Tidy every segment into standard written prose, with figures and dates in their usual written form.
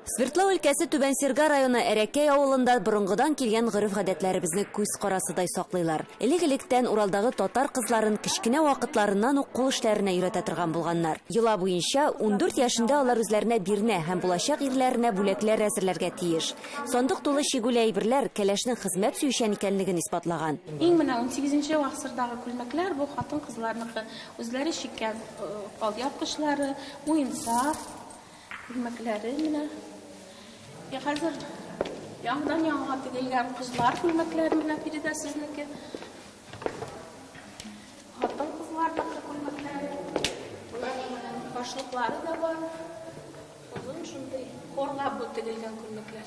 Свердлау өлкәсе Түбән Серга районы Әрәкәй авылында борынгыдан килгән гореф-гадәтләребезне күз карасыдай саклыйлар. Элек-электән Уралдагы татар кызларын кечкенә вакытларыннан ук кул эшләренә өйрәтә торган булганнар. Йола буенча 14 яшендә алар үзләренә бирнә һәм булачак ирләренә бүләкләр әзерләргә тиеш. Сандык тулы шигүл әйберләр кәләшнең хезмәт сөйшән икәнлеген испатлаган. Иң менә 18нче гасырдагы күлмәкләр бу хатын кызларныкы. Үзләре шиккән алъяпкычлары, уенсак күлмәкләре менә. Хәзер яңадан яңа тегелгән кызлар күлмәкләре менә биредә сезнеке. Хатын кызларныкы күлмәкләре. Башлыклары да бар. Узын шундый хорлап бу тегелгән күлмәкләр.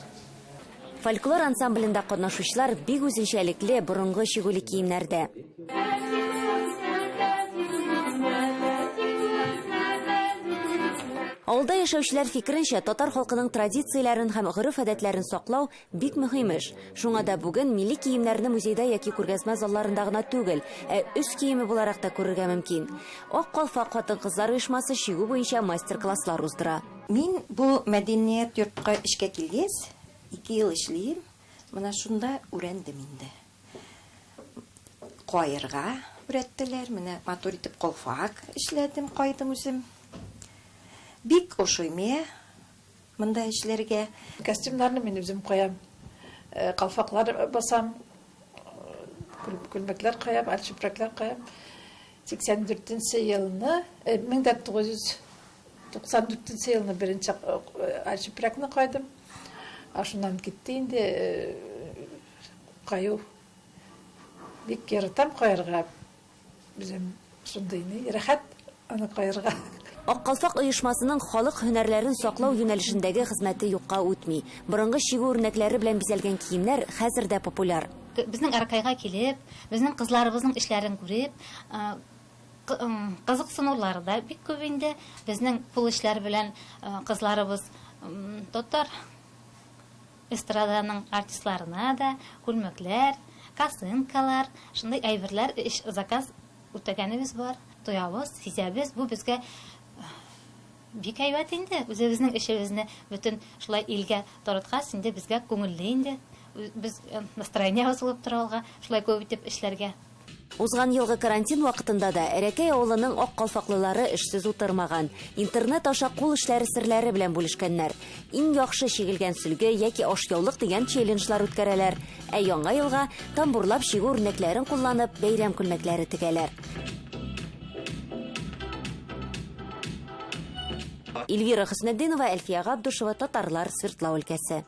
Фольклор ансамблендә катнашучылар бик үзенчәлекле борынгы шигүле киемнәрдә. Авылда яшәүчеләр фикеренчә, татар халкының традицияләрен һәм гореф-гадәтләрен саклау бик мөһим эш. Шуңа да бүген милли киемнәрне музейда яки күргәзмә залларында гына түгел, үз киеме буларак та күрергә мөмкин. Ак калфак хатын-кызлар оешмасы шигү буенча мастер-класслар уздыра. Мин бу мәдәният йортка эшкә килгәч, 2 ел эшлим. Менә шунда үрәндем инде. Кайырга үрәттеләр, менә матур итеп калфак эшләдем, кайдым үзем. Бик ошойме монда эшләргә. Костюмнарны мин үзем куям. Калфаклар басам, күлмәкләр куям, алчыпраклар куям. 84нче елны, 1994 елны беренче алчыпракны куйдым. Ашуннан китте инде каю. Бик яратам куярга. Безем шундый рәхәт аны куярга. Ак калфак оешмасының халык һөнәрләрен саклау юнәлешендәге хезмәте юкка үтми. Борынгы шигү үрнәкләре белән бизәлгән киемнәр хәзер дә популяр. Безнең Әрәкәйгә килеп, безнең кызларыбызның эшләрен күреп, кызыксынулар да бик күп инде. Безнең кул эшләр белән кызларыбыз татар эстраданың артистларына да күлмәкләр, косынкалар, шундый әйберләр заказ үтәгәнебез бар. Тоябыз, сизәбез, бу безгә бик әйбәт инде. Үзебезнең эшебезне бөтен шулай илгә тараткас инде безгә күңелле инде. Без настроение булып торалга, шулай күп итеп эшләргә. Узган елгы карантин вакытында да Әрәкәй авылының ак калфаклылары эшсез утырмаган. Интернет аша кул эшләре серләре белән бүлешкәннәр. Иң яхшы шигелгән сөлге яки ашъяулык дигән челленджлар үткәрәләр. Яңа елга тамбурлап шигү үрнәкләрен кулланып бәйрәм күлмәкләре тегәләр. Эльвира Хөснетдинова, Әлфия Габдушева, Татарлар, Свердлау өлкәсе.